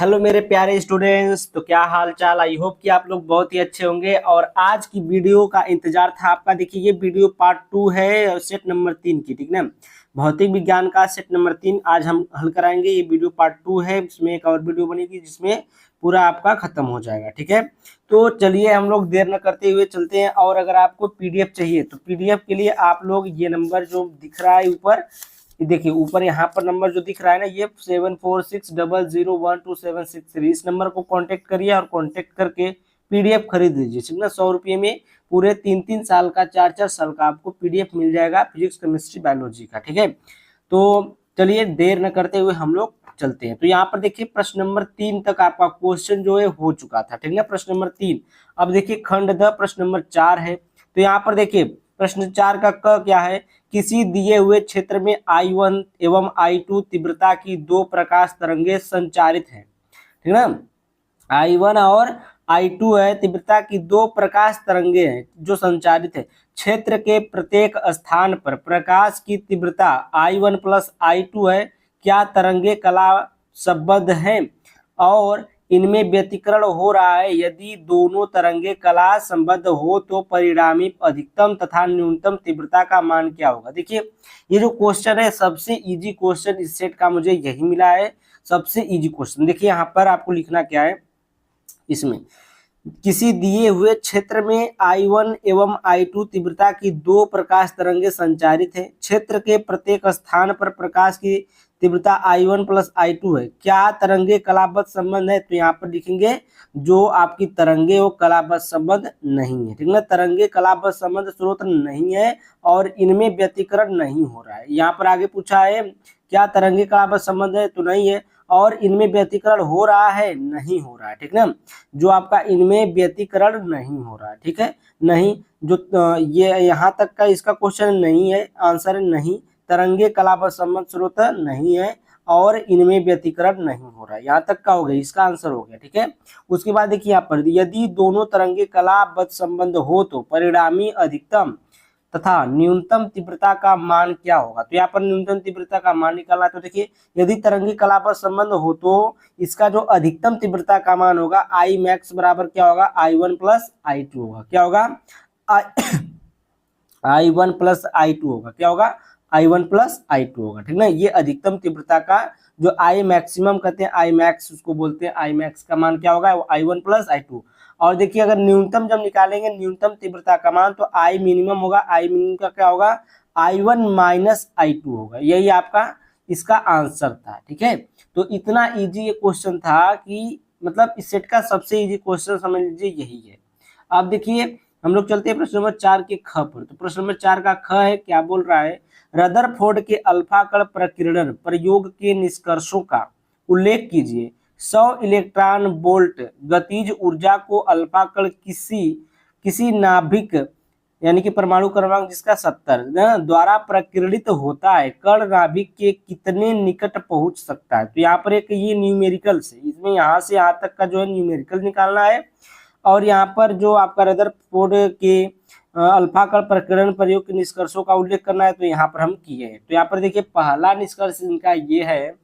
Hello मेरे प्यारे students, तो क्या हाल चाल। आई होप कि आप लोग बहुत ही अच्छे होंगे। और आज की वीडियो का इंतजार था आपका। देखिए ये वीडियो पार्ट 2 है सेट नंबर 3 की, ठीक ना। भौतिक विज्ञान का सेट नंबर 3 आज हम हल कराएंगे। ये वीडियो पार्ट 2 है, इसमें एक और वीडियो बनेगी जिसमें पूरा आपका खत्म हो जाएगा, ठीक है। तो चलिए हम लोग देर न करते हुए चलते हैं। और अगर आपको पीडीएफ चाहिए तो पीडीएफ के लिए आप लोग ये नंबर जो दिख रहा है ऊपर, देखिए ऊपर यहाँ पर नंबर जो दिख रहा है ना, ये 7460012763, इस नंबर को कांटेक्ट करिए और कांटेक्ट करके पीडीएफ खरीद लीजिए, ठीक ना। 100 रुपये में पूरे 3-3 साल का 4-4 साल का आपको पीडीएफ मिल जाएगा फिजिक्स केमिस्ट्री बायोलॉजी का, ठीक है। तो चलिए देर न करते हुए हम लोग चलते हैं। तो यहाँ पर देखिए प्रश्न नंबर 3 तक आपका क्वेश्चन जो है हो चुका था, ठीक है। प्रश्न नंबर 3, अब देखिए खंड द प्रश्न नंबर 4 है। तो यहाँ पर देखिए प्रश्न 4 का क क्या है, किसी दिए हुए क्षेत्र में I1 एवं I2 तीव्रता की दो प्रकाश तरंगे संचारित हैं, ठीक ना। I1 और I2 है, तीव्रता की दो प्रकाश तरंगे हैं जो संचारित है। क्षेत्र के प्रत्येक स्थान पर प्रकाश की तीव्रता I1 प्लस I2 है। क्या तरंगे कला संबद्ध हैं और इनमें व्यतिकरण हो रहा है? यदि दोनों तरंगे कला संबद्ध हो तो परिणामी अधिकतम तथा न्यूनतम तीव्रता का मान क्या होगा? देखिए ये जो क्वेश्चन है सबसे इजी क्वेश्चन इस सेट का मुझे यही मिला है, सबसे इजी क्वेश्चन। देखिए यहाँ पर आपको लिखना क्या है, इसमें किसी दिए हुए क्षेत्र में I1 एवं I2 तीव्रता की दो प्रकाश तरंगे संचारित है। क्षेत्र के प्रत्येक स्थान पर प्रकाश की तीव्रता I1 प्लस I2 है। क्या तरंगे कलाबद्ध संबंध है? तो यहाँ पर लिखेंगे जो आपकी तरंगे वो कलाबद्ध संबंध नहीं है, ठीक ना। तरंगे कलाबद्ध संबंध स्रोत नहीं है और इनमें व्यतिकरण नहीं हो रहा है। यहाँ पर आगे पूछा है क्या तरंगे कलाबद्ध संबंध है, तो नहीं है। और इनमें व्यतिकरण हो रहा है, नहीं हो रहा है, ठीक ना। जो आपका इनमें व्यतिकरण नहीं हो रहा है, ठीक है, नहीं। जो ये यहाँ तक का इसका क्वेश्चन नहीं है, आंसर नहीं। तरंगे कलाबद्ध संबंध स्रोत नहीं है और इनमें व्यतिकरण नहीं हो रहा है, यहाँ तक का हो गया, इसका आंसर हो गया, ठीक है। उसके बाद देखिए यहाँ पर यदि दोनों तरंगे कलाबद्ध संबंध हो तो परिणामी अधिकतम तथा न्यूनतम तीव्रता का मान क्या होगा? तो यहाँ पर न्यूनतम तीव्रता का मान निकालना है। तो देखिए यदि तरंगी कलाबद्ध संबंध हो तो इसका जो अधिकतम तीव्रता का मान होगा I मैक्स बराबर क्या होगा, I1 प्लस I2 होगा। क्या होगा, I1 प्लस I2 होगा। क्या होगा, I1 प्लस I2 होगा, ठीक ना। ये अधिकतम तीव्रता का जो I मैक्सिमम कहते हैं, I मैक्स उसको बोलते हैं, I मैक्स का मान क्या होगा, I1 प्लस I2। और देखिए अगर न्यूनतम जब निकालेंगे न्यूनतम तीव्रता का मान तो I मिनिमम होगा, I मिनिमम का क्या होगा, I1 माइनस I2 होगा। यही आपका इसका आंसर था, ठीक है। तो इतना इजी ये क्वेश्चन था कि मतलब इस सेट का सबसे इजी क्वेश्चन समझ लीजिए यही है। अब देखिए हम लोग चलते हैं प्रश्न नंबर 4 के ख पर। तो प्रश्न नंबर 4 का ख है, क्या बोल रहा है, रदरफोर्ड के अल्फा कण प्रकीर्णन प्रयोग के निष्कर्षों का उल्लेख कीजिए। 100 इलेक्ट्रॉन वोल्ट गतिज ऊर्जा को अल्फा कण किसी नाभिक यानी कि परमाणु क्रमांक जिसका 70 द्वारा प्रकीर्णित होता है, कण नाभिक के कितने निकट पहुंच सकता है? तो यहाँ पर एक ये न्यूमेरिकल से, इसमें यहाँ से यहाँ तक का जो है न्यूमेरिकल निकालना है। और यहाँ पर जो आपका रदरफोर्ड के अल्फा कण प्रकीर्णन प्रयोग के निष्कर्षों का उल्लेख करना है, तो यहाँ पर हम किए हैं। तो यहाँ पर देखिए पहला निष्कर्ष इनका ये है,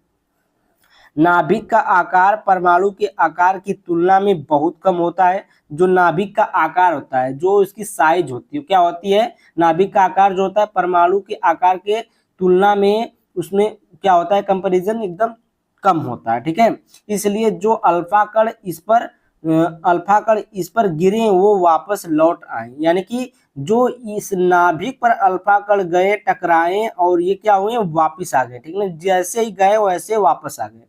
नाभिक का आकार परमाणु के आकार की तुलना में बहुत कम होता है। जो नाभिक का आकार होता है, जो इसकी साइज होती है, क्या होती है, नाभिक का आकार जो होता है परमाणु के आकार के तुलना में उसमें क्या होता है, कंपैरिजन एकदम कम होता है, ठीक है। इसलिए जो अल्फा कण इस पर गिरे वो वापस लौट आए, यानी कि जो इस नाभिक पर अल्फा कण गए टकराए और ये क्या हुए, वापस आ गए, ठीक है। जैसे ही गए वैसे वापस आ गए।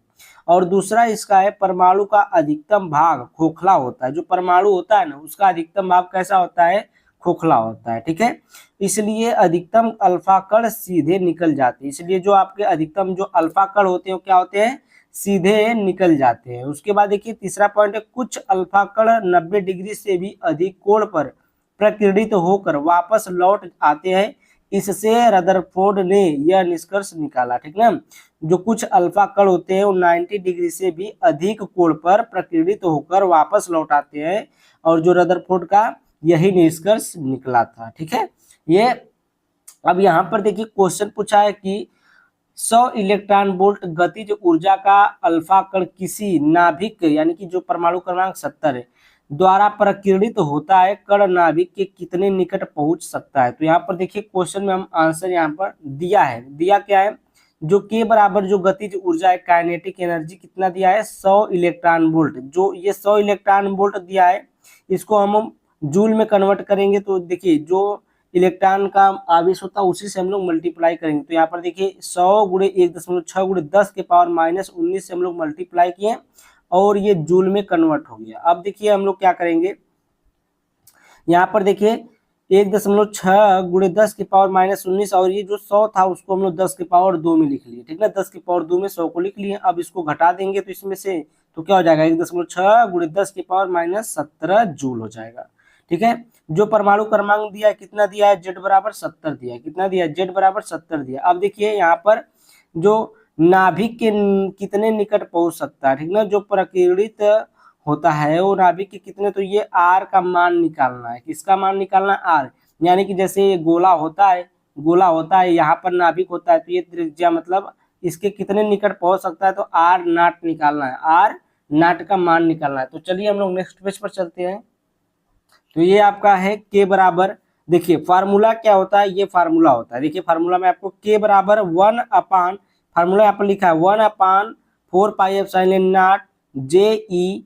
और दूसरा इसका है परमाणु का अधिकतम भाग खोखला होता है। जो परमाणु होता है ना उसका अधिकतम भाग कैसा होता है, खोखला होता है, ठीक है। इसलिए अधिकतम अल्फा कण सीधे निकल जाते हैं। इसलिए जो आपके अधिकतम जो अल्फा कण होते हैं क्या होते हैं, सीधे निकल जाते हैं। उसके बाद देखिए तीसरा पॉइंट है, कुछ अल्फा कण 90 डिग्री से भी अधिक कोण पर प्रकीर्णित होकर वापस लौट आते हैं। इससे रदरफोर्ड ने यह निष्कर्ष निकाला, ठीक ना। जो कुछ अल्फा कण होते हैं वो 90 डिग्री से भी अधिक कोण पर प्रकीर्णित होकर वापस लौट आते हैं, और जो रदरफोर्ड का यही निष्कर्ष निकला था, ठीक है। ये अब यहाँ पर देखिए क्वेश्चन पूछा है कि 100 इलेक्ट्रॉन वोल्ट गतिज ऊर्जा का अल्फा कण किसी नाभिक यानी कि जो परमाणु क्रमांक 70 है द्वारा प्रकीर्णित होता है, कण नाभिक के कितने निकट पहुंच सकता है। तो यहाँ पर देखिए क्वेश्चन में हम आंसर यहाँ पर दिया है, दिया क्या है, जो के बराबर जो गतिज ऊर्जा है काइनेटिक एनर्जी कितना दिया है 100 इलेक्ट्रॉन वोल्ट। जो ये 100 इलेक्ट्रॉन वोल्ट दिया है इसको हम जूल में कन्वर्ट करेंगे तो देखिए जो इलेक्ट्रॉन का आवेश होता है उसी से हम लोग मल्टीप्लाई करेंगे। तो यहाँ पर देखिए 100 गुणे 1.6 गुणे 10 के पावर -19 से हम लोग मल्टीप्लाई किए और ये जूल में कन्वर्ट हो गया। अब देखिए हम लोग क्या करेंगे, यहाँ पर देखिए 1.6 गुणे 10 के पावर -19 और ये जो 100 था उसको हम लोग 10 के पावर 2 में लिख लिए, ठीक ना, 10 के पावर 2 में 100 को लिख लिए। अब इसको घटा देंगे तो इसमें से तो क्या हो जाएगा 1.6 गुणे 10 के पावर -17 जूल हो जाएगा, ठीक है। जो परमाणु क्रमांक दिया है कितना दिया है, Z बराबर 70 दिया है, कितना दिया है, Z बराबर 70 दिया। अब देखिए यहाँ पर जो नाभिक के कितने निकट पहुंच सकता है, ठीक ना, जो प्रकीर्णित होता है वो नाभिक के कितने, तो ये R का मान निकालना है, किसका मान निकालना है, R, यानी कि जैसे ये गोला होता है, गोला होता है यहाँ पर नाभिक होता है तो ये त्रिज्या मतलब इसके कितने निकट पहुंच सकता है, तो R नॉट निकालना है, R नॉट का मान निकालना है। तो चलिए हम लोग नेक्स्ट पेज पर चलते हैं। तो ये आपका है के बराबर, देखिए फार्मूला क्या होता है, ये फार्मूला होता है, देखिए फार्मूला में आपको के बराबर 1 अपान, फार्मूला यहाँ पर लिखा है 1/4 pi epsilon not J E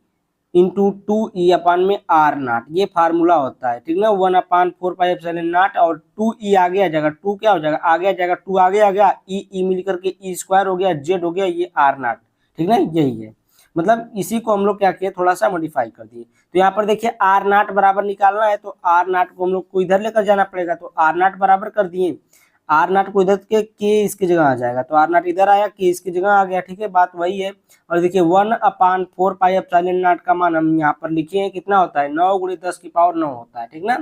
into 2 ई अपान में आर नॉट, ये फार्मूला होता है, ठीक ना। 1/4 पाई एप्सिलॉन नॉट और 2 ई आगे आ जाएगा, 2 क्या हो जाएगा, आगे आ जाएगा, 2 आगे आ गया, ई मिलकर के ई स्क्वायर हो गया, जेड हो गया, ये आर नॉट, ठीक ना, यही है। मतलब इसी को हम लोग क्या किए, थोड़ा सा मॉडिफाई कर दिए। तो यहाँ पर देखिए आर नॉट बराबर निकालना है तो आर नॉट को हम लोग को इधर लेकर जाना पड़ेगा, तो आर नॉट बराबर कर दिए, आर नॉट को इधर के इसकी जगह आ जाएगा, तो आर नॉट इधर आया, के इसकी जगह आ गया, ठीक है, बात वही है। और देखिए 1/4 पाई एप्सिलॉन नॉट का मान हम यहाँ पर लिखे हैं, कितना होता है 9 गुणे 10 की पावर 9 होता है, ठीक ना।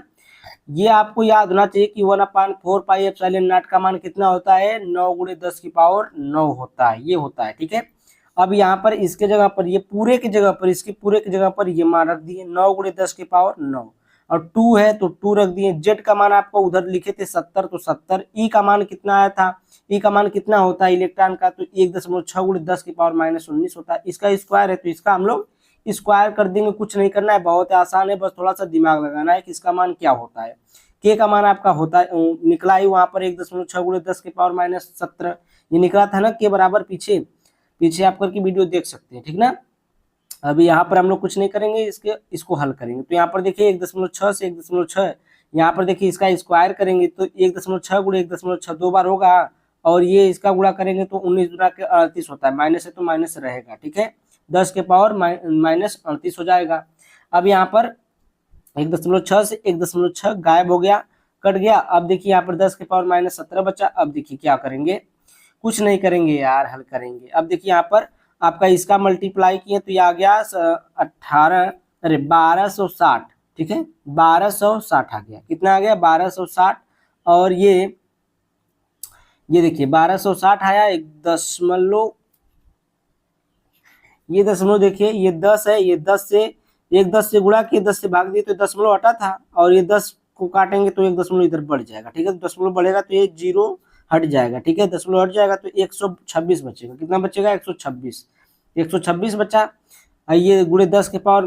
ये आपको याद होना चाहिए कि 1/4 पाई एप्सिलॉन नॉट का मान कितना होता है, 9 गुणे 10 की पावर 9 होता है, ये होता है, ठीक है। अब यहाँ पर इसके जगह पर ये पूरे की जगह पर, इसके पूरे की जगह पर ये मान रख दिए 9 गुणे 10 की पावर 9 और 2 है तो 2 रख दिए। जेड का मान आपको उधर लिखे थे 70 तो 70। ई का मान कितना आया था, ई का मान कितना होता है इलेक्ट्रॉन का, तो 1.6 गुणे 10 की पावर -19 होता है। इसका स्क्वायर है तो इसका हम लोग स्क्वायर कर देंगे, कुछ नहीं करना है, बहुत आसान है, बस थोड़ा सा दिमाग लगाना है कि इसका मान क्या होता है। के का मान आपका होता है निकला ही वहां पर 1.6 गुणे 10 की पावर -17 ये निकला था ना, के बराबर पीछे आप करके वीडियो देख सकते हैं, ठीक ना। अभी यहाँ पर हम लोग कुछ नहीं करेंगे, इसको हल करेंगे। तो यहाँ पर देखिए 1.6 से 1.6, यहाँ पर देखिए इसका स्क्वायर करेंगे तो 1.6 गुणे 1.6 2 बार होगा और ये इसका गुणा करेंगे तो 19 गुणा के 38 होता है, माइनस है तो माइनस रहेगा, ठीक है, 10 के पावर -38 हो जाएगा। अब यहाँ पर 1.6 से 1.6 गायब हो गया, कट गया। अब देखिए यहाँ पर 10 के पावर -17 बचा। अब देखिए क्या करेंगे, कुछ नहीं करेंगे यार, हल करेंगे। अब देखिए यहाँ पर आपका इसका मल्टीप्लाई किए तो ये आ गया 1260, ठीक है, 1260 आ गया, कितना आ गया 1260। और ये देखिए 1260 आया, एक दशमलव, ये दशमलव देखिए ये 10 है, ये 10 से गुणा किए, 10 से भाग दिए तो दशमलव हटा था और ये 10 को काटेंगे तो 1 दशमलव इधर बढ़ जाएगा, ठीक है, तो दशमलव बढ़ेगा तो ये 0 हट जाएगा, ठीक है, दशमलव हट जाएगा तो 126 बचेगा, कितना बचेगा 126 बचा। ये गुणे 10 के पावर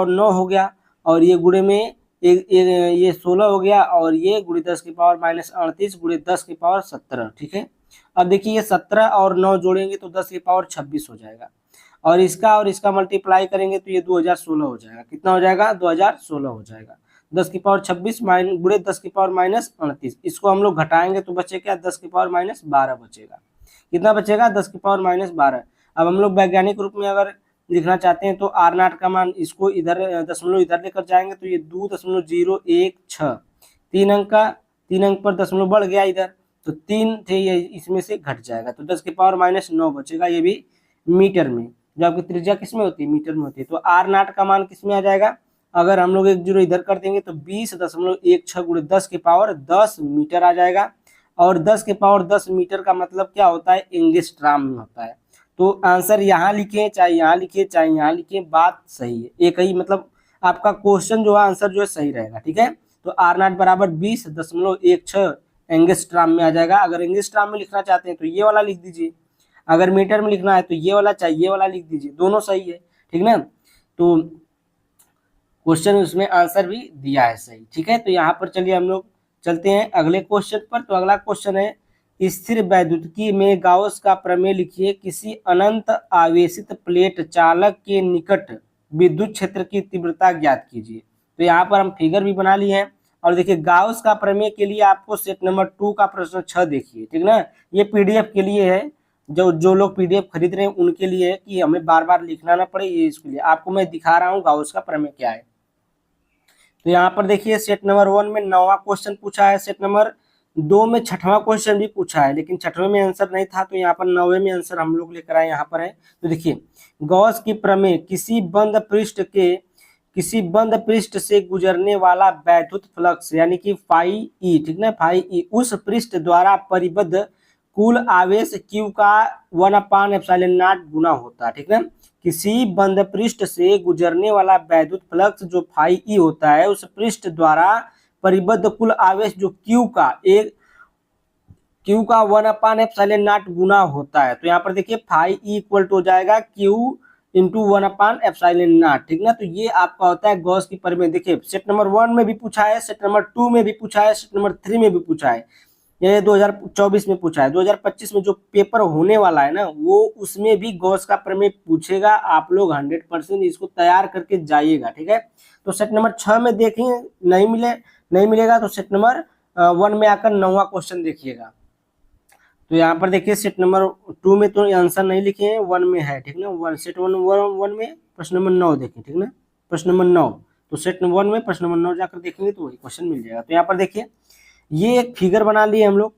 9 हो गया और ये गुणे में ये 16 हो गया और ये गुणे 10 की पावर -38 गुणे 10 की पावर 17, ठीक है। अब देखिए ये 17 और 9 जोड़ेंगे तो 10 की पावर 26 हो जाएगा और इसका मल्टीप्लाई करेंगे तो ये 2016 हो जाएगा, कितना हो जाएगा 2016 हो जाएगा। 10 की पावर 26 गुणे 10 की पावर -38, इसको हम लोग घटाएंगे तो बचेगा 10 की पावर -12 बचेगा, कितना बचेगा 10 की पावर -12। अब हम लोग वैज्ञानिक रूप में अगर लिखना चाहते हैं तो आर नॉट का मान, इसको इधर दशमलव इधर लेकर जाएंगे तो ये 2.016, 3 अंक पर दशमलव बढ़ गया इधर तो 3 थे, ये इसमें से घट जाएगा तो 10 की पावर -9 बचेगा, ये भी मीटर में, जो आपकी त्रिज्या किस में होती है, मीटर में होती है। तो आर नॉट का मान किस में आ जाएगा, अगर हम लोग 1 जीरो इधर कर देंगे तो 20.16 गुणे 10 की पावर 10 मीटर आ जाएगा और 10 की पावर 10 मीटर का मतलब क्या होता है, एंगस्ट्राम में होता है। तो आंसर यहाँ लिखे चाहे यहाँ लिखे चाहे यहाँ लिखे, बात सही है, एक ही मतलब आपका क्वेश्चन जो है आंसर जो है सही रहेगा, ठीक है। तो आर नॉट बराबर 20.16 एंगस्ट्राम में आ जाएगा। अगर एंगस्ट्राम में लिखना चाहते हैं तो ये वाला लिख दीजिए, अगर मीटर में लिखना है तो ये वाला चाहिए, ये वाला लिख दीजिए, दोनों सही है, ठीक ना। तो क्वेश्चन उसमें आंसर भी दिया है सही, ठीक है। तो यहाँ पर चलिए हम लोग चलते हैं अगले क्वेश्चन पर। तो अगला क्वेश्चन है, स्थिर वैद्युतिकी में गाउस का प्रमेय लिखिए, किसी अनंत आवेशित प्लेट चालक के निकट विद्युत क्षेत्र की तीव्रता ज्ञात कीजिए। तो यहाँ पर हम फिगर भी बना लिए हैं, और देखिए गाउस का प्रमेय के लिए आपको सेट नंबर 2 का प्रश्न 6 देखिए, ठीक ना। ये पीडीएफ के लिए है, जो लोग पीडीएफ खरीद रहे हैं उनके लिए है, कि हमें बार बार लिखना ना पड़े, ये इसके लिए आपको मैं दिखा रहा हूँ गाउस का प्रमेय क्या है। तो यहाँ पर देखिए सेट नंबर 1 में 9वां क्वेश्चन पूछा है, सेट नंबर 2 में 6वां क्वेश्चन भी पूछा है, लेकिन 6वें में आंसर नहीं था, तो यहाँ पर 9वें में आंसर हम लोग लेकर आए, यहाँ पर है। तो देखिए गॉस की प्रमेय, किसी बंद पृष्ठ से गुजरने वाला वैद्युत फ्लक्स यानी कि फाई ई, ठीक ना, फाई ई उस पृष्ठ द्वारा परिबद्ध कुल आवेश Q का 1/ε0 गुना होता है, ठीक ना। किसी बंद पृष्ठ से गुजरने वाला वैद्युत फ्लक्स जो फाई ई होता है, उस पृष्ठ द्वारा परिबद्ध कुल आवेश जो Q का 1/ε0 गुना होता है। तो यहाँ पर देखिए फाई ई इक्वल टू हो जाएगा Q इंटू 1/ε0, ठीक ना। तो ये आपका होता है गॉस की प्रमेय। देखिए सेट नंबर 1 में भी पूछा है, सेट नंबर 2 में भी पूछा है, सेट नंबर 3 में भी पूछा है, ये 2024 में पूछा है। 2025 में जो पेपर होने वाला है ना, वो उसमें भी गॉस का प्रमेय पूछेगा। आप लोग 100% इसको तैयार करके जाइएगा, ठीक है। तो सेट नंबर 6 में देखेंगे, नहीं मिलेगा तो सेट नंबर 1 में आकर 9वां क्वेश्चन देखिएगा। तो यहाँ पर देखिए सेट नंबर 2 में तो आंसर नहीं लिखे हैं, 1 में है, ठीक ना। सेट 1 में प्रश्न नंबर 9 देखें, ठीक ना, प्रश्न नंबर 9। तो सेट 1 में प्रश्न नंबर 9 जाकर देखेंगे तो वही क्वेश्चन मिल जाएगा। तो यहाँ पर देखिए ये एक फिगर बना लिए हम लोग,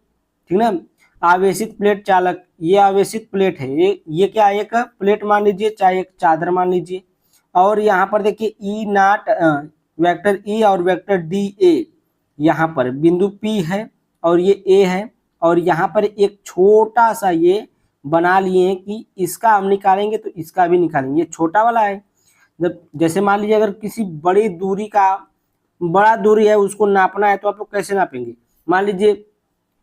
ठीक ना। आवेशित प्लेट चालक, ये आवेशित प्लेट है, ये क्या है, एक प्लेट मान लीजिए, चाहे एक चादर मान लीजिए। और यहाँ पर देखिए E0 वेक्टर E और वेक्टर DA, यहाँ पर बिंदु P है और ये A है, और यहाँ पर एक छोटा सा ये बना लिए हैं कि इसका हम निकालेंगे तो इसका भी निकालेंगे। ये छोटा वाला है, जब जैसे मान लीजिए अगर किसी बड़ा दूरी है उसको नापना है, तो आप लोग कैसे नापेंगे। मान लीजिए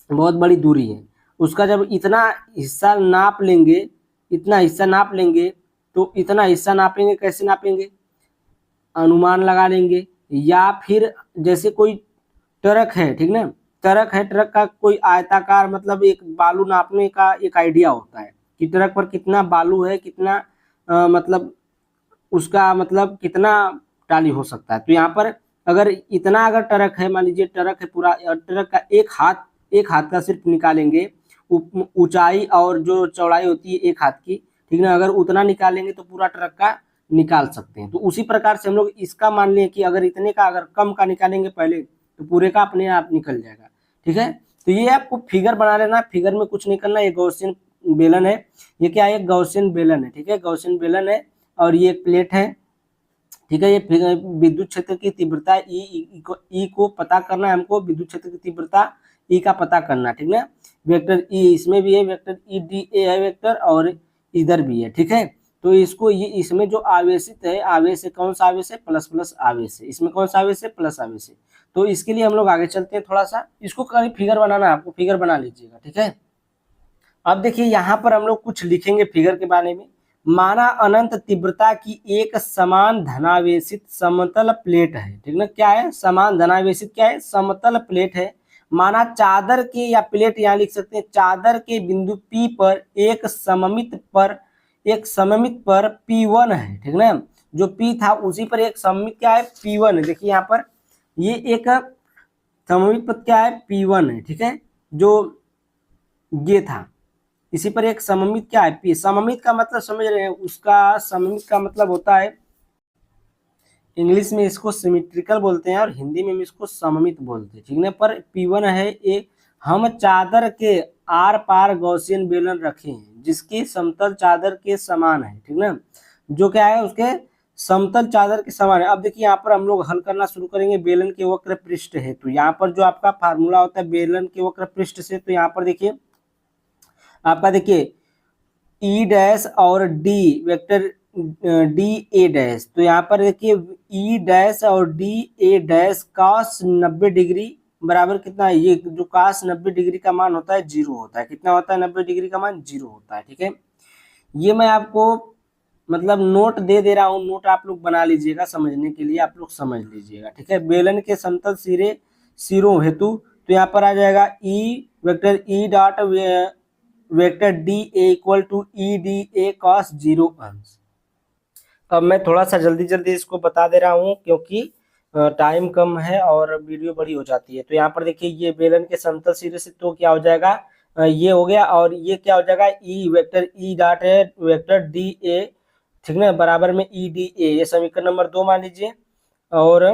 बहुत बड़ी दूरी है, उसका जब इतना हिस्सा नाप लेंगे, इतना हिस्सा नाप लेंगे, तो इतना हिस्सा नापेंगे, कैसे नापेंगे, अनुमान लगा लेंगे। या फिर जैसे कोई ट्रक है, ठीक ना, ट्रक है, ट्रक का कोई आयताकार, मतलब एक बालू नापने का एक आइडिया होता है कि ट्रक पर कितना बालू है, कितना मतलब उसका मतलब कितना टाली हो सकता है। तो यहाँ पर अगर इतना अगर ट्रक है, मान लीजिए ट्रक है पूरा, ट्रक का एक हाथ का सिर्फ निकालेंगे, ऊंचाई और जो चौड़ाई होती है एक हाथ की, ठीक ना, अगर उतना निकालेंगे तो पूरा ट्रक का निकाल सकते हैं। तो उसी प्रकार से हम लोग इसका मान लें कि अगर इतने का अगर कम का निकालेंगे पहले, तो पूरे का अपने आप निकल जाएगा, ठीक है। तो ये आपको फिगर बना लेना, फिगर में कुछ नहीं करना। ये गॉसियन बेलन है, ये क्या है, गॉसियन बेलन है, ठीक है, गॉसियन बेलन है, और ये एक प्लेट है, ठीक है। ये विद्युत क्षेत्र की तीव्रता ई को पता करना है हमको, विद्युत क्षेत्र की तीव्रता ई का पता करना, ठीक ना। वेक्टर ई इसमें भी है, वेक्टर ई डी ए है वेक्टर, और इधर भी है, ठीक है। तो इसको ये इसमें जो आवेशित है, आवेश है, कौन सा आवेश है, प्लस प्लस आवेश है, इसमें कौन सा आवेश है, प्लस आवेश है। तो इसके लिए हम लोग आगे चलते हैं थोड़ा सा, इसको कहीं फिगर बनाना है आपको, फिगर बना लीजिएगा, ठीक है। अब देखिए यहाँ पर हम लोग कुछ लिखेंगे फिगर के बारे में। माना अनंत तीव्रता की एक समान धनावेशित समतल प्लेट है, ठीक ना, क्या है, समान धनावेशित क्या है, समतल प्लेट है। माना चादर के, या प्लेट यहाँ लिख सकते हैं, चादर के बिंदु P पर एक सममित पर P1 है, ठीक ना, जो P था उसी पर एक सममित क्या है, P1 है। देखिए यहाँ पर ये एक सममित पद क्या है, P1 है, ठीक है, जो ये था, इसी पर एक सममित क्या है, P। सममित का मतलब समझ रहे हैं, उसका सममित का मतलब होता है, इंग्लिश में इसको सिमेट्रिकल बोलते हैं और हिंदी में इसको सममित बोलते हैं, ठीक ना। पर P1 है एक, हम चादर के आर पार गॉसियन बेलन रखे हैं जिसकी समतल चादर के समान है, ठीक ना, जो क्या है, उसके समतल चादर के समान है। अब देखिए यहाँ पर हम लोग हल करना शुरू करेंगे बेलन के वक्र पृष्ठ है। तो यहाँ पर जो आपका फार्मूला होता है बेलन के वक्र पृष्ठ से, तो यहाँ पर देखिए आपका देखिए ई डैश और डी वेक्टर डी ए डैश, तो यहाँ पर देखिए ई डैश और D A dash cos 90 degree बराबर कितना है, ये जो cos 90 डिग्री का मान होता है 0 होता है। कितना होता है 90 डिग्री का मान? 0 होता है। ठीक है, ये मैं आपको मतलब नोट दे रहा हूँ, नोट आप लोग बना लीजिएगा, समझने के लिए आप लोग समझ लीजिएगा। ठीक है, बेलन के समतल सिरों हेतु तो यहाँ पर आ जाएगा E vector E dot vector D A equal to E D A cos 0 अंश। अब मैं थोड़ा सा जल्दी जल्दी इसको बता दे रहा हूँ क्योंकि टाइम कम है और वीडियो बड़ी हो जाती है। तो यहाँ पर देखिए, ये बेलन के समतल सिरे से तो क्या हो जाएगा, ये हो गया, और ये क्या हो जाएगा, ई वेक्टर ई डॉट है वेक्टर डी ए, ठीक ना, बराबर में ई डी ए, ये समीकरण नंबर 2 मान लीजिए। और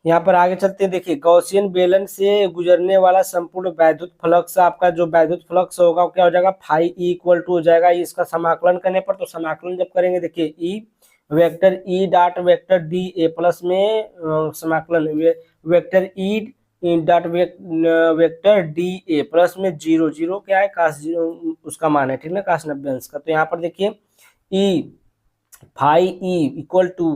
यहाँ पर आगे चलते हैं, देखिए गॉसियन बेलन से गुजरने वाला संपूर्ण वैद्युत फ्लक्स, आपका जो वैद्युत फ्लक्स होगा वो क्या हो जाएगा, फाई ई इक्वल टू हो जाएगा इसका समाकलन करने पर। तो समाकलन जब करेंगे, देखिए ई vector E dot vector D ए प्लस में समाकलन vector E dot vector D ए प्लस में 0 0 क्या है, काश 0 उसका मान है, ठीक ना, काश 90 अंश का। तो यहाँ पर देखिए ई फाई ई इक्वल टू,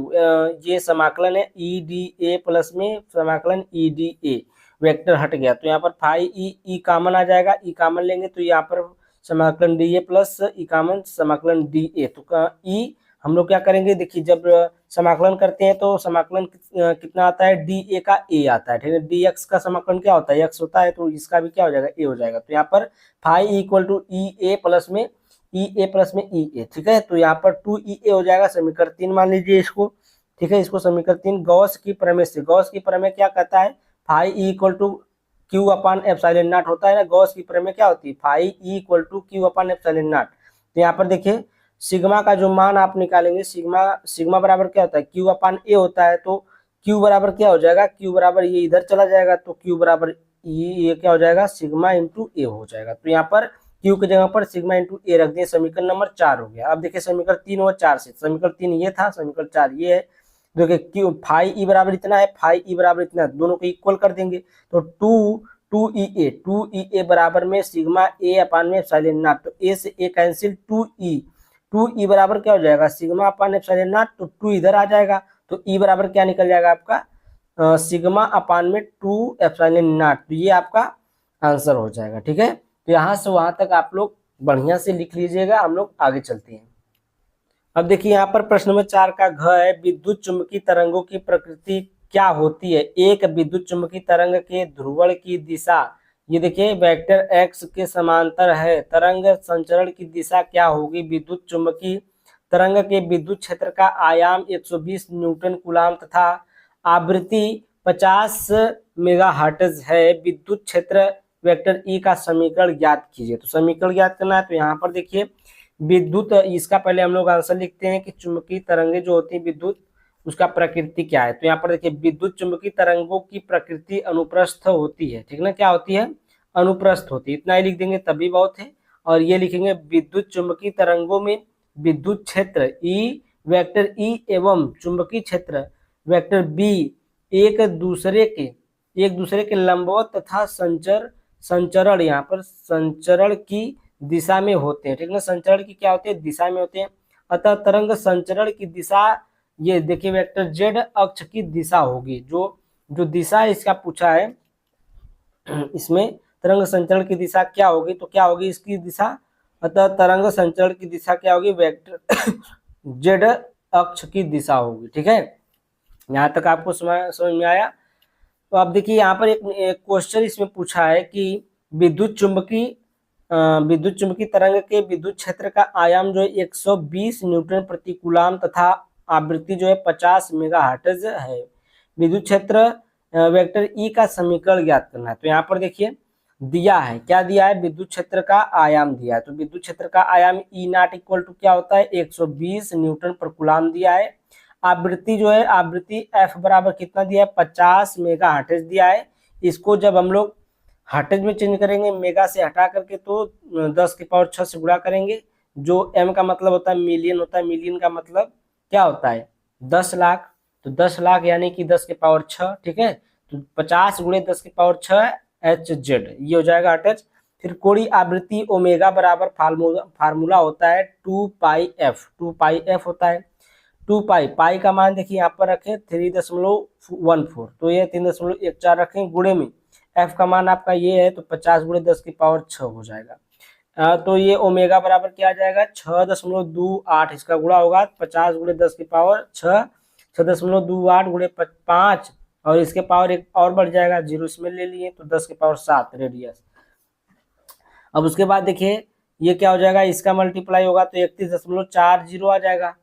ये समाकलन है ई डी ए प्लस में समाकलन ई डी ए, वेक्टर हट गया तो यहाँ पर फाई ई कॉमन आ जाएगा, ई कॉमन लेंगे तो यहाँ पर समाकलन D A plus E common समाकलन डी ए। तो ई हम लोग क्या करेंगे, देखिए जब समाकलन करते हैं तो समाकलन कितना आता है, डी ए का ए आता है, ठीक है। डी एक्स का समाकलन क्या होता है, एक्स होता है, तो इसका भी क्या हो जाएगा, ए हो जाएगा। तो यहाँ पर phi equal to E A plus में ई ए प्लस में ई ए, ठीक है। तो यहाँ पर 2 ई ए हो जाएगा, समीकरण 3 मान लीजिए इसको, ठीक है। इसको समीकरण 3 गॉस की प्रमेय से, गॉस की प्रमेय क्या कहता है, phi E equal to q upon epsilon naught होता है ना। गॉस की प्रमेय क्या होती है, phi E equal to q upon epsilon naught. तो यहाँ पर देखिए सिग्मा का जो मान आप निकालेंगे, सिग्मा बराबर क्या होता है, क्यू अपान ए होता है। तो क्यू बराबर क्या हो जाएगा, क्यू बराबर ये इधर चला जाएगा तो क्यू बराबर ये क्या हो जाएगा, सिग्मा इंटू ए हो जाएगा। तो यहाँ पर क्यू की जगह पर सिग्मा इंटू ए रख दिए, समीकरण नंबर 4 हो गया। अब देखिए समीकरण 3 और 4 से, समीकरण 3 ये था, समीकरण 4 ये है। देखिए क्यू फाई ई बराबर इतना है, फाई ई बराबर इतना, दोनों को इक्वल कर देंगे तो टू ई ए बराबर में सिग्मा ए अपान में एप्सिलॉन नॉट। तो ए से ए कैंसिल, टू ई बराबर क्या हो जाएगा, सिग्मा अपान एप्सिलॉन नॉट। तो 2 इधर आ जाएगा तो ई बराबर क्या निकल जाएगा आपका, सिग्मा अपान में 2 एप्सिलॉन नॉट। तो ये आपका आंसर हो जाएगा, ठीक है। तो यहाँ से वहां तक आप लोग बढ़िया से लिख लीजिएगा, हम लोग आगे चलते हैं। अब देखिए यहाँ पर प्रश्न नंबर 4 का घ है, विद्युत चुंबकीय तरंगों की प्रकृति क्या होती है। एक विद्युत चुंबकीय तरंग के ध्रुवण की दिशा, ये देखिए वेक्टर एक्स के समांतर है, तरंग संचरण की दिशा क्या होगी। विद्युत चुंबकीय तरंग के विद्युत क्षेत्र का आयाम 120 न्यूटन कूलाम तथा आवृत्ति 50 मेगाहर्ट्ज है। विद्युत क्षेत्र वेक्टर ई का समीकरण ज्ञात कीजिए। तो समीकरण ज्ञात करना है, तो यहाँ पर देखिए विद्युत, इसका पहले हम लोग आंसर लिखते हैं कि चुंबकीय तरंगे जो होती है विद्युत, उसका प्रकृति क्या है। तो यहाँ पर देखिए विद्युत चुंबकीय तरंगों की प्रकृति अनुप्रस्थ होती है, ठीक ना, क्या होती है, अनुप्रस्थ होती है। इतना ही लिख देंगे तभी बहुत है। और ये लिखेंगे विद्युत चुंबकीय तरंगों में विद्युत क्षेत्र ई वेक्टर ई एवं चुंबकीय क्षेत्र वेक्टर बी एक दूसरे के लंबवत तथा संचरण, यहाँ पर संचरण की दिशा में होते हैं, ठीक ना। संचरण की क्या होते हैं, दिशा में होते हैं। अतः तरंग संचरण की दिशा, ये देखिए वेक्टर जेड अक्ष की दिशा होगी। जो दिशा इसका पूछा है इसमें, तरंग संचरण की दिशा क्या होगी, तो क्या होगी इसकी दिशा, अतः तरंग संचरण की दिशा क्या होगी, वेक्टर जेड अक्ष की दिशा होगी, ठीक है। यहाँ तक आपको समझ में आया। तो अब देखिए यहाँ पर एक क्वेश्चन इसमें पूछा है कि विद्युत चुंबकीय तरंग के विद्युत क्षेत्र का आयाम जो है 120 न्यूटन प्रति कूलाम तथा आवृत्ति जो है 50 मेगाहर्ट्ज है। विद्युत क्षेत्र वेक्टर ई का समीकरण ज्ञात करना है। तो यहाँ पर देखिए दिया है, क्या दिया है, विद्युत क्षेत्र का आयाम दिया है। तो विद्युत क्षेत्र का आयाम ई नॉट इक्वल टू क्या होता है, 120 न्यूटन पर कूलाम दिया है। आवृत्ति जो है, आवृत्ति एफ बराबर कितना दिया है, 50 मेगाहर्ट्ज दिया है। इसको जब हम लोग हर्ट्ज में चेंज करेंगे, मेगा से हटा करके तो 10 की पावर 6 से गुणा करेंगे। जो एम का मतलब होता है मिलियन होता है, मिलियन का मतलब क्या होता है, 10 लाख। तो 10 लाख यानी कि 10 की पावर 6, ठीक है। तो 50 गुणे 10 की पावर 6 एच जेड, ये हो जाएगा हर्ट्ज। फिर कोणीय आवृत्ति ओमेगा बराबर फार्मूला होता है 2 पाई एफ होता है। 2 पाई, पाई का मान देखिए यहाँ पर रखें 3.14, तो ये 3.14 रखें, गुणे में एफ का मान आपका ये है तो 50 गुणे 10⁻6 हो जाएगा। तो ये ओमेगा बराबर क्या आ जाएगा 6.28, इसका गुणा होगा 50 गुणे 10⁻6, 6.28 गुणे 5, और इसके पावर एक और बढ़ जाएगा, 0 इसमें ले लिए तो 10⁻7 रेडियस। अब उसके बाद देखिए ये क्या हो जाएगा, इसका मल्टीप्लाई होगा तो 31.40 आ जाएगा,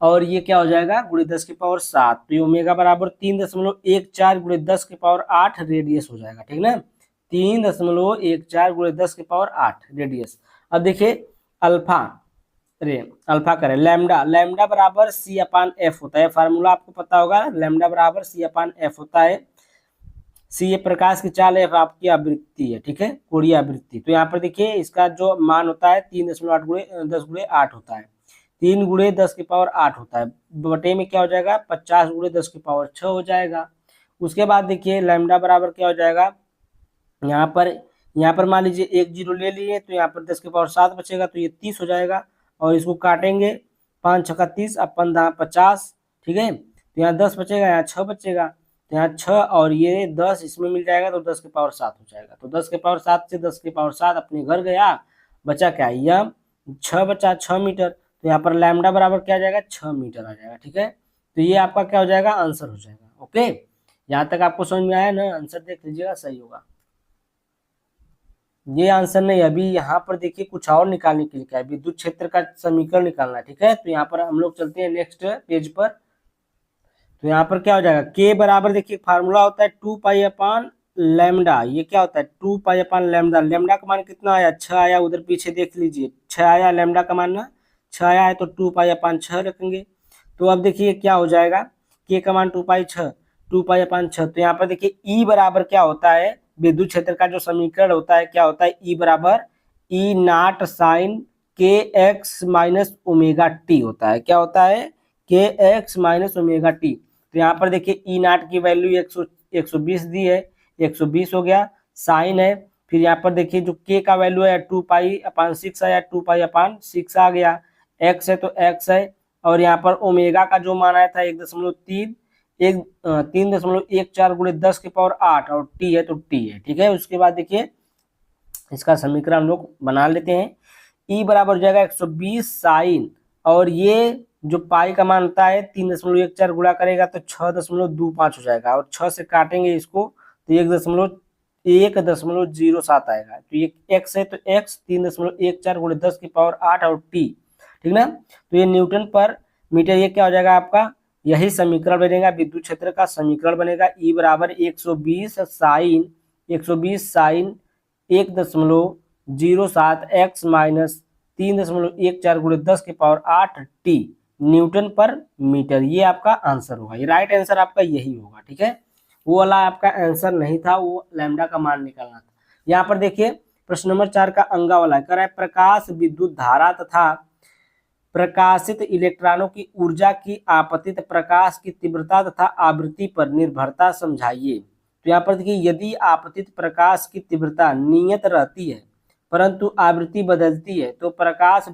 और ये क्या हो जाएगा गुणे 10⁻7, तो ये ओमेगा बराबर 3.14 गुणे 10⁻8 रेडियस हो जाएगा, ठीक ना, 3.14 गुणे 10⁻8 रेडियस। अब देखिए अल्फा, अल्फा करें, लैम्डा, लैम्डा बराबर C/F होता है, फार्मूला आपको पता होगा, लैम्डा बराबर C/F होता है। सी ये प्रकाश की चाल, एफ आपकी आवृत्ति है, ठीक है, कोणीय आवृत्ति। तो यहाँ पर देखिए इसका जो मान होता है 3.8 गुणे 10 गुणे 8 होता है, 3 गुणे 10⁸ होता है, बटे में क्या हो जाएगा 50 गुणे 10⁻6 हो जाएगा। उसके बाद देखिए लैम्डा बराबर क्या हो जाएगा, यहाँ पर मान लीजिए 1 0 ले लिए तो यहाँ पर 10⁻7 बचेगा, तो ये 30 हो जाएगा, और इसको काटेंगे 5 6 30 अपन 50, ठीक है, तो यहाँ 10 बचेगा, यहाँ 6 बचेगा, तो यहाँ 6 और ये 10 इसमें मिल जाएगा तो 10⁻7 हो जाएगा, तो 10⁻7 से 10⁻7 अपने घर गया, बचा क्या यम 6 बचा 6 मीटर, तो यहाँ पर लैम्डा बराबर क्या आ जाएगा 6 मीटर आ जाएगा, ठीक है। तो ये आपका क्या हो जाएगा आंसर हो जाएगा। ओके, यहाँ तक आपको समझ में आया ना, आंसर देख लीजिएगा सही होगा। ये आंसर नहीं, अभी यहाँ पर देखिए कुछ और निकालने के लिए क्या है, विद्युत क्षेत्र का समीकरण निकालना है, ठीक है। तो यहाँ पर हम लोग चलते हैं नेक्स्ट पेज पर। तो यहाँ पर क्या हो जाएगा के बराबर देखिए फार्मूला होता है 2 पाई/लैम्डा, ये क्या होता है 2 पाई/लैम्डा, लैम्डा का मान कितना आया 6 आया, उधर पीछे देख लीजिए 6 आया, लैम्डा का मान ना 6 आया है, तो 2 पाई/6 रखेंगे। तो अब देखिए क्या हो जाएगा के का मान 2 पाई/6, 2 पाई/6, तो यहाँ पर देखिए ई बराबर क्या होता है, विद्युत क्षेत्र का जो समीकरण होता है क्या होता है, ई बराबर ई नॉट साइन के एक्स माइनस ओमेगा टी होता है, क्या होता है के एक्स माइनस ओमेगा टी। तो यहाँ पर देखिए ई नॉट की वैल्यू 120 दी है, 120 हो गया, साइन है, फिर यहाँ पर देखिए जो के का वैल्यू है 2 पाई/6 आया, 2 पाई/6 आ गया, एक्स है तो एक्स है, और यहाँ पर ओमेगा का जो मान आया था 3.14 गुणे 10⁸, और टी है तो टी है, ठीक है। उसके बाद देखिए इसका समीकरण हम लोग बना लेते हैं, ई बराबर हो जाएगा 120 साइन, और ये जो पाई का मान होता है 3.14 गुणा करेगा तो 6.25 हो जाएगा, और 6 से काटेंगे इसको तो 1.07 आएगा, तो ये एक्स है तो एक्स 3.14 गुणे 10⁸, और टी, ठीक ना। तो ये न्यूटन पर मीटर, ये क्या हो जाएगा आपका, यही समीकरण बनेगा, विद्युत क्षेत्र का समीकरण बनेगा, ई बराबर 120 साइन 1.07 एक्स माइनस 3.14 गुणे 10⁸ टी न्यूटन पर मीटर, ये आपका आंसर होगा, ये राइट आंसर आपका यही होगा, ठीक है। वो वाला आपका आंसर नहीं था, वो लैम्डा का मान निकालना था। यहाँ पर देखिए प्रश्न नंबर 4 का अंगा वाला है, कह रहा है प्रकाश विद्युत धारा तथा प्रकाशित इलेक्ट्रॉनों की ऊर्जा की आपतित प्रकाश की तीव्रता तथा आवृत्ति पर निर्भरता समझाइए। तो यहाँ पर देखिए यदि आपतित प्रकाश की तीव्रता नियत रहती है परंतु आवृत्ति बदलती है तो प्रकाश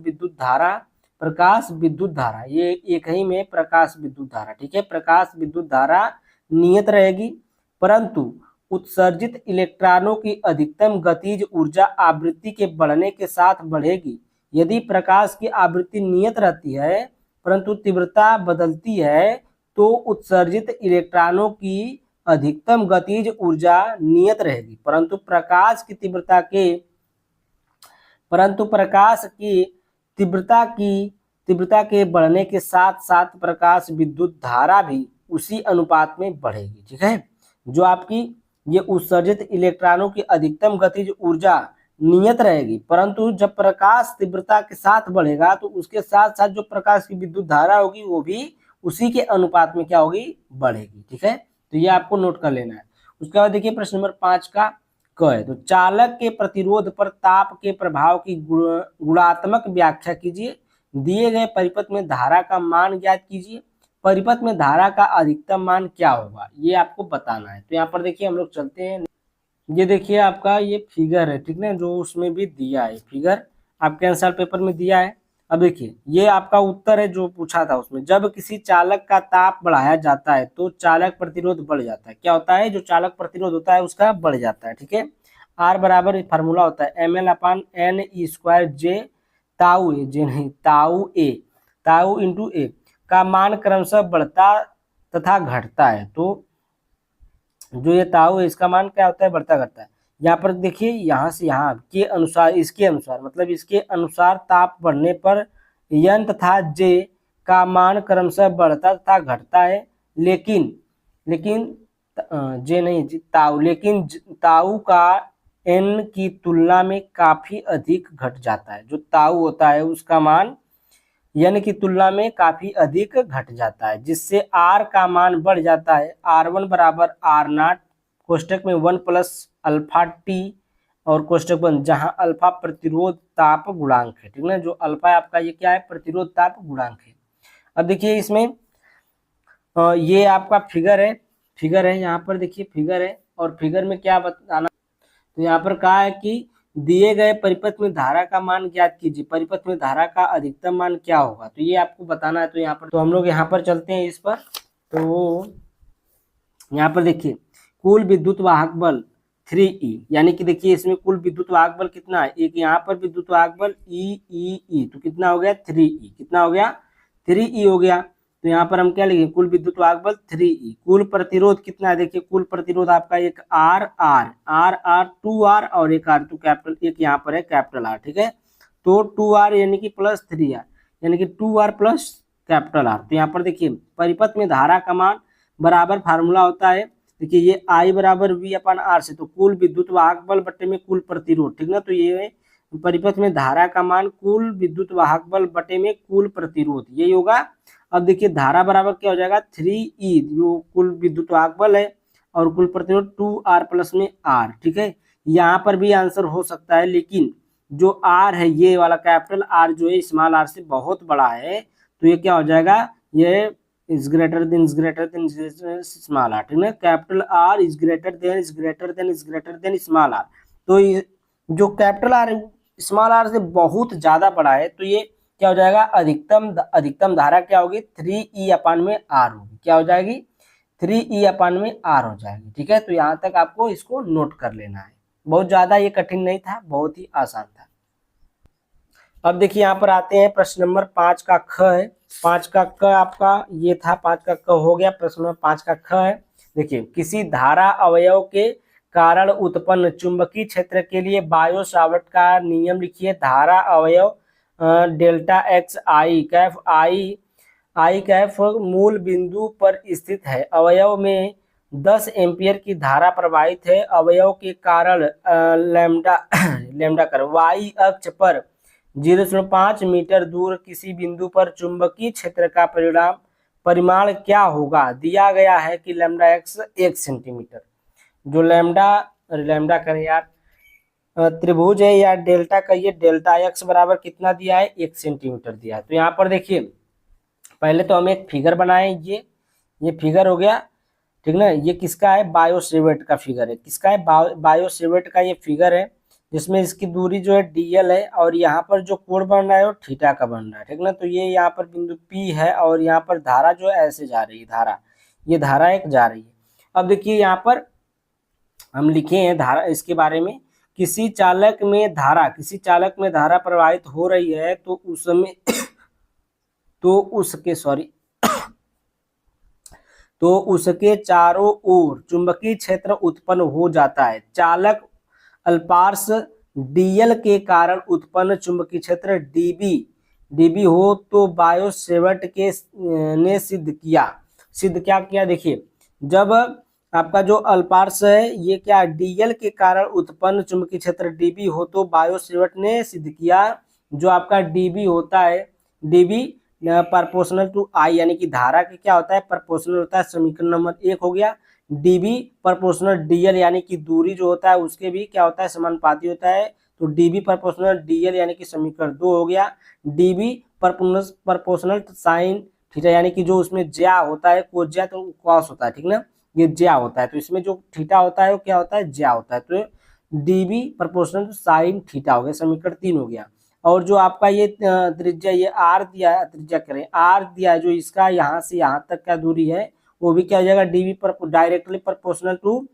विद्युत धारा ये एक ही में प्रकाश विद्युत धारा, ठीक है, प्रकाश विद्युत धारा नियत रहेगी परंतु उत्सर्जित इलेक्ट्रॉनों की अधिकतम गतिज ऊर्जा आवृत्ति के बढ़ने के साथ बढ़ेगी। यदि प्रकाश की आवृत्ति नियत रहती है परंतु तीव्रता बदलती है तो उत्सर्जित इलेक्ट्रॉनों की अधिकतम गतिज ऊर्जा नियत रहेगी, परंतु प्रकाश की तीव्रता के बढ़ने के साथ साथ प्रकाश विद्युत धारा भी उसी अनुपात में बढ़ेगी, ठीक है। जो आपकी ये उत्सर्जित इलेक्ट्रॉनों की अधिकतम गतिज ऊर्जा नियत रहेगी परंतु जब प्रकाश तीव्रता के साथ बढ़ेगा तो उसके साथ साथ जो प्रकाश की विद्युत धारा होगी वो भी उसी के अनुपात में क्या होगी बढ़ेगी, ठीक है। तो ये आपको नोट कर लेना है। उसके बाद देखिए प्रश्न नंबर 5 का क है, तो चालक के प्रतिरोध पर ताप के प्रभाव की गुणात्मक व्याख्या कीजिए, दिए गए परिपथ में धारा का मान ज्ञात कीजिए, परिपथ में धारा का अधिकतम मान क्या होगा ये आपको बताना है। तो यहाँ पर देखिए हम लोग चलते हैं, ये देखिए आपका ये फिगर है, ठीक ना, जो उसमें भी दिया है फिगर आपके आंसर पेपर में दिया है। अब देखिए ये आपका उत्तर है जो पूछा था उसमें, जब किसी चालक का ताप बढ़ाया जाता है तो चालक प्रतिरोध बढ़ जाता है। क्या होता है, जो चालक प्रतिरोध होता है उसका बढ़ जाता है, ठीक है। आर बराबर फार्मूला होता है ml/n² जे ताऊ ए, जे नहीं ताऊ ए, ताऊ इंटू ए का मान क्रमशः बढ़ता तथा घटता है। तो जो ये ताऊ है इसका मान क्या होता है, बढ़ता घटता है। यहाँ पर देखिए यहाँ से यहाँ के अनुसार, इसके अनुसार मतलब इसके अनुसार ताप बढ़ने पर यन तथा जे का मान क्रमशः बढ़ता तथा घटता है, लेकिन लेकिन जे नहीं ताऊ, लेकिन ताऊ का एन की तुलना में काफी अधिक घट जाता है। जो ताऊ होता है उसका मान यन की तुलना में काफी अधिक घट जाता है, जिससे आर का मान बढ़ जाता है। R1 बराबर R0 कोष्टक में 1 प्लस अल्फा टी और कोष्टक बंद, जहां अल्फा प्रतिरोध ताप गुणांक है, ठीक ना। जो अल्फा आपका ये क्या है, प्रतिरोध ताप गुणांक है। अब देखिए इसमें ये आपका फिगर है यहाँ पर देखिए फिगर है, और फिगर में क्या बताना, तो यहाँ पर कहा है कि दिए गए परिपथ में धारा का मान ज्ञात कीजिए, परिपथ में धारा का अधिकतम मान क्या होगा, तो ये आपको बताना है। तो यहाँ पर तो हम लोग यहाँ पर चलते हैं इस पर। तो यहाँ पर देखिए कुल विद्युत वाहक बल 3E, यानी कि देखिए इसमें कुल विद्युत वाहक बल कितना है, एक यहाँ पर विद्युत वाहक बल E, तो कितना हो गया 3E, कितना हो गया 3E हो गया। तो यहाँ पर हम क्या लिखेंगे, कुल विद्युत वाहक बल 3E। कुल प्रतिरोध कितना है, देखिए कुल प्रतिरोध आपका एक R 2R और एक R, तो कैपिटल एक यहाँ पर है कैपिटल R, ठीक है। तो 2R यानी कि प्लस 3R, यानी कि 2R प्लस कैपिटल R। तो यहाँ पर देखिए परिपथ में धारा का मान बराबर फार्मूला होता है, देखिए ये I बराबर V/R से, तो कुल विद्युत वाहक बल बटे में कुल प्रतिरोध, ठीक ना। तो ये परिपथ में धारा का मान कुल विद्युत वाहक बल बटे में कुल प्रतिरोध, यही होगा। अब देखिए धारा बराबर क्या हो जाएगा 3E, जो कुल विद्युत वाहक बल है, और कुल प्रतिरोध 2R प्लस में R, ठीक है। यहाँ पर भी आंसर हो सकता है, लेकिन जो R है ये वाला कैपिटल R जो है स्मॉल r से बहुत बड़ा है, तो ये क्या हो जाएगा, ये is greater than small r, ठीक है। Capital R is greater than small r। तो ये जो कैपिटल R स्मॉल r से बहुत ज्यादा बड़ा है, तो ये क्या हो जाएगा, अधिकतम धारा क्या होगी 3E/R होगी, क्या हो जाएगी 3E/R हो जाएगी, ठीक है। तो यहाँ तक आपको इसको नोट कर लेना है, बहुत ज्यादा ये कठिन नहीं था, बहुत ही आसान था। अब देखिए यहाँ पर आते हैं प्रश्न नंबर 5 का ख है। 5 का क आपका ये था, 5 का क हो गया, प्रश्न नंबर 5 का ख है। देखिए किसी धारा अवयव के कारण उत्पन्न चुंबकीय क्षेत्र के लिए बायो सावर्ट का नियम लिखिए। धारा अवयव डेल्टा एक्स आई कैफ मूल बिंदु पर स्थित है। अवयव में 10 एम्पियर की धारा प्रवाहित है। अवयव के कारण लैम्डा कर वाई अक्ष पर 0.5 मीटर दूर किसी बिंदु पर चुंबकीय क्षेत्र का परिमाण क्या होगा। दिया गया है कि लैम्डा एक्स 1 सेंटीमीटर। जो लैम्डा करें यार, त्रिभुज है या डेल्टा का, ये डेल्टा एक्स बराबर कितना दिया है 1 सेंटीमीटर दिया है। तो यहाँ पर देखिए पहले तो हम एक फिगर बनाए, ये फिगर हो गया, ठीक ना। ये किसका है, बायोसेवर्ट का फिगर है। किसका है, बायोसेवर्ट का ये फिगर है, जिसमें इसकी दूरी जो है dl है, और यहाँ पर जो कोण बन रहा है वो थीटा का बन रहा है, ठीक ना। तो ये यहाँ पर बिंदु P है, और यहाँ पर धारा जो है ऐसे जा रही है, ये धारा एक जा रही है। अब देखिए यहाँ पर हम लिखे हैं धारा, इसके बारे में, किसी चालक में धारा प्रवाहित हो रही है तो उसमें तो उसके चारों ओर चुंबकीय क्षेत्र उत्पन्न हो जाता है। चालक अल्पार्श डीएल के कारण उत्पन्न चुंबकीय क्षेत्र डीबी हो तो बायोसेवर्ट के ने सिद्ध क्या किया। देखिए जब आपका जो अल्पार्श है ये क्या डीएल के कारण उत्पन्न चुंबकीय क्षेत्र डीबी हो तो बायोसेवर्ट ने सिद्ध किया, जो आपका डीबी होता है, डीबी प्रोपोर्शनल टू आई, यानी कि धारा के क्या होता है, प्रोपोर्शनल होता है। समीकरण नंबर 1 हो गया। डीबी प्रोपोर्शनल डीएल, यानी कि दूरी जो होता है उसके भी क्या होता है, समानुपाती होता है। तो डीबी प्रोपोर्शनल डीएल यानी कि समीकरण 2 हो गया। डीबी प्रोपोर्शनल साइन थीटा, यानी कि जो उसमें ज्या होता है, कोज्या तो कॉस होता है, ठीक ना, ये ज्या होता है, तो इसमें जो थीटा होता है वो क्या होता है, ज्या होता है। तो डीबी प्रोपोर्शनल साइन थीटा हो गया, समीकरण 3 हो गया। और जो आपका ये त्रिज्या, ये आर दिया है, त्रिज्या करें आर दिया है, जो इसका यहाँ से यहाँ तक का दूरी है वो भी क्या हो जाएगा, डीवी पर डायरेक्टली प्रोपोर्शनल टू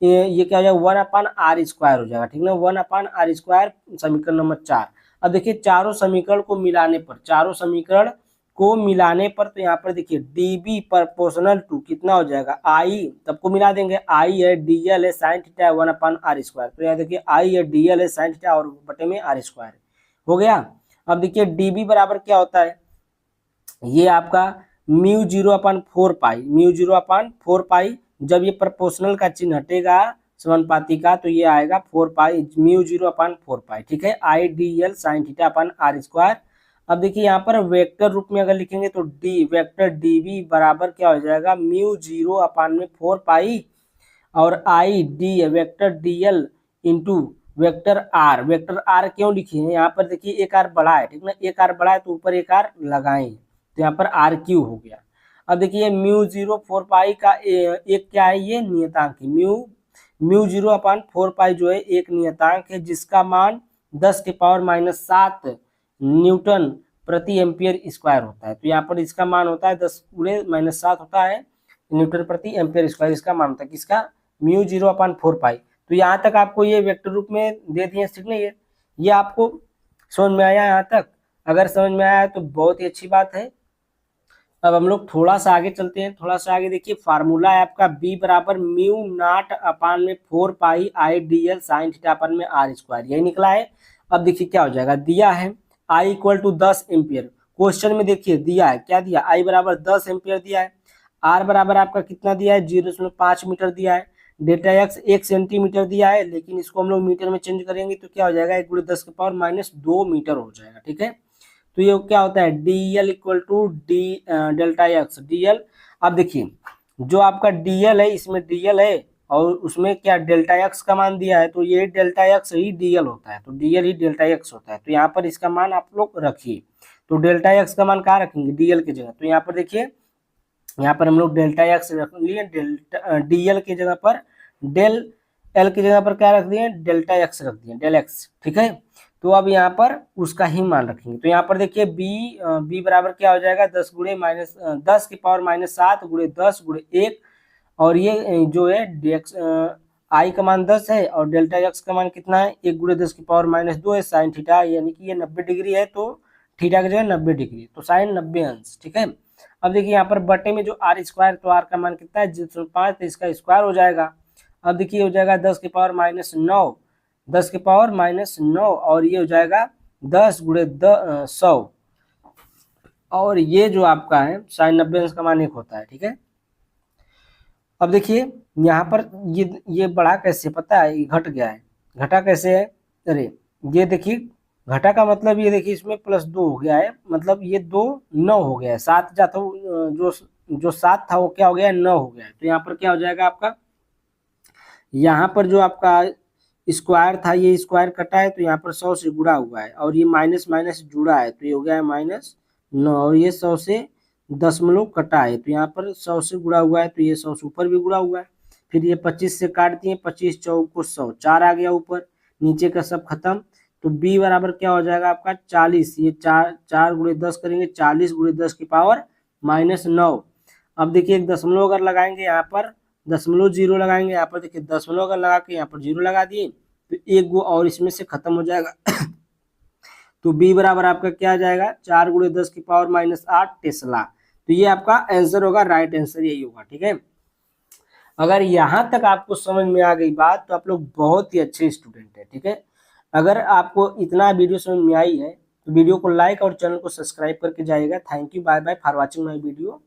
ये क्या हो जाएगा 1/r² हो जाएगा, ठीक ना, 1/r², समीकरण नंबर 4। अब देखिए चारों समीकरण को मिलाने पर, चारों समीकरण को मिलाने पर तो यहाँ पर देखिए dB प्रोपोर्शनल टू कितना हो जाएगा, आई, सबको मिला देंगे, आई है dl है sin थीटा है 1/r², तो यहाँ देखिए आई है dl है sin थीटा और बटे में r² हो गया। अब देखिए dB बराबर क्या होता है, ये आपका μ0/4 पाई, μ0/4 पाई, जब ये प्रोपोर्शनल का चिन्ह हटेगा समानुपाती का तो ये आएगा 4 पाई, μ0/4 पाई, ठीक है, आई dl sin थीटा अपन r²। अब देखिए यहाँ पर वेक्टर रूप में अगर लिखेंगे तो डी वेक्टर dB बराबर क्या हो जाएगा, μ0/4 पाई और I D vector dl into vector R क्यों लिखे हैं, यहाँ पर देखिए एक आर बड़ा है, ठीक ना, एक आर बड़ा है तो ऊपर एक आर लगाएं तो यहाँ पर RQ हो गया। अब देखिए μ0/4 पाई का एक क्या है, ये नियतांक है, μ0/4 पाई जो है एक नियतांक है जिसका मान 10⁻⁻7 न्यूटन प्रति एम्पियर स्क्वायर होता है। तो यहाँ पर इसका मान होता है 10⁻⁻7 होता है न्यूटन प्रति एम्पियर स्क्वायर, इसका मान होता है किसका, μ0/4 पाई। तो यहाँ तक आपको ये वेक्टर रूप में दे दिए, ठीक नहीं है, ये आपको समझ में आया यहाँ तक, अगर समझ में आया तो बहुत ही अच्छी बात है। अब हम लोग थोड़ा सा आगे चलते हैं, थोड़ा सा आगे देखिए फार्मूला है आपका B बराबर μ0/4 पाई आई dl sin थीटा अपन में r², यही निकला है। अब देखिए क्या हो जाएगा, दिया है I = 10 एम्पियर, क्वेश्चन में देखिए दिया है, क्या दिया, I बराबर 10 एम्पियर दिया है, R बराबर आपका कितना दिया है 0.5 मीटर दिया है, डेल्टा x 1 सेंटीमीटर दिया है, लेकिन इसको हम लोग मीटर में चेंज करेंगे तो क्या हो जाएगा 1 × 10⁻⁻2 मीटर हो जाएगा, ठीक है। तो ये क्या होता है dl = डेल्टा x dl। अब देखिए जो आपका dl है, इसमें dl है और उसमें क्या डेल्टा x का मान दिया है, तो ये डेल्टा x ही dl होता है, तो dl ही डेल्टा x होता है। तो यहाँ पर इसका मान आप लोग रखिए, तो डेल्टा x का मान कहाँ रखेंगे, dl की जगह, तो यहाँ पर देखिए यहाँ पर हम लोग डेल्टा x रख लिए, dl की जगह पर डेल l की जगह पर क्या रख दिए, डेल्टा x रख दिए, डेल x, ठीक है। तो अब यहाँ पर उसका ही मान रखेंगे, तो यहाँ पर देखिए b बराबर क्या हो जाएगा 10⁻⁻7 × 10 × 1, और ये जो है dx i का मान 10 है और डेल्टा x का मान कितना है 1 × 10⁻⁻2 है sin थीटा, यानी कि ये 90 डिग्री है तो थीटा की जगह 90 डिग्री, तो साइन 90 अंश, ठीक है। अब देखिए यहाँ पर बटे में जो r², तो r का मान कितना है 0.5, तो इसका स्क्वायर हो जाएगा। अब देखिए हो जाएगा 10⁻⁹ 10⁻⁹ और ये हो जाएगा 10 × 100, और ये जो आपका है साइन 90 अंश का मान 1 होता है, ठीक है। अब देखिए यहाँ पर ये बढ़ा कैसे, पता है, ये घट गया है, घटा कैसे है, अरे ये देखिए घटा का मतलब ये देखिए इसमें +2 हो गया है, मतलब ये 2 9 हो गया है, 7 जाता जो 7 था वो क्या हो गया 9 हो गया है। तो यहाँ पर क्या हो जाएगा आपका, यहाँ पर जो आपका स्क्वायर था ये स्क्वायर कटा है तो यहाँ पर 100 से गुणा हुआ है, और ये माइनस माइनस जुड़ा है तो ये हो गया है -9, और ये 100 से दशमलव कटा है तो यहाँ पर 100 से गुणा हुआ है तो ये 100 से ऊपर भी गुणा हुआ है। फिर ये 25 से काट दिए, 25 चौक को 100, 4 आ गया ऊपर, नीचे का सब खत्म। तो b बराबर क्या हो जाएगा आपका 40, ये 4 × 10 करेंगे, 40 × 10⁻⁻9। अब देखिए एक दशमलव अगर लगाएंगे यहाँ पर .0 लगाएंगे, यहाँ पर देखिए दशमलव अगर लगा के यहाँ पर 0 लगा दिए तो एक गो और इसमें से खत्म हो जाएगा। तो b बराबर आपका क्या आ जाएगा 4 × 10⁻⁻8 टेस्ला। तो ये आपका आंसर होगा, राइट आंसर यही होगा, ठीक है। अगर यहाँ तक आपको समझ में आ गई बात तो आप लोग बहुत ही अच्छे स्टूडेंट है, ठीक है। अगर आपको इतना वीडियो समझ में आई है तो वीडियो को लाइक और चैनल को सब्सक्राइब करके जाइएगा। Thank you, bye bye for watching my video.